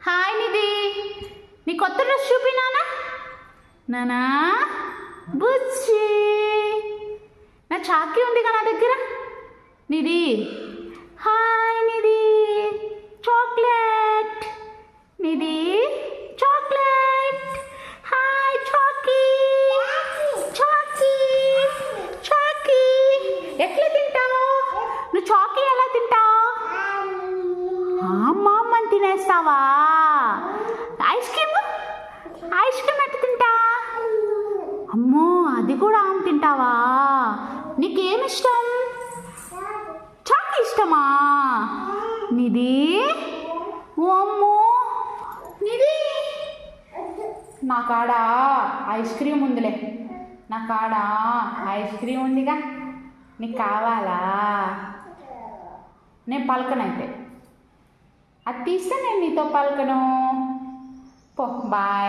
Hi నిధి, నీ కొత్త dress చూపినానా? నానా బుచ్చి, నా చాకీ ఉంది కదా నా దగ్గర. నిధి హాయ్, నిధి చాక్లెట్, నిధి చాక్లెట్, హాయ్ చాకీ, చాకీ చాకీ. ఎట్లా తింటావు నువ్వు? చాకీ ఎలా తింటావు? అమ్మ అమ్మని తినేస్తావా? ఐస్ క్రీమ్ ఎట్లా తింటా? అమ్మో, అది కూడా ఆమె తింటావా? నీకేమి ఇష్టం? చాకీ ఇష్టమా? నిధి ఓ అమ్మో, నిధి నా కాడ ఐస్ క్రీమ్ ఉందిలే, నా కాడ ఐస్ క్రీమ్ ఉందిగా, నీకు కావాలా? నేను పలకనైతే, అది తీస్తే నేను నీతో పలకను. పో బాయ్.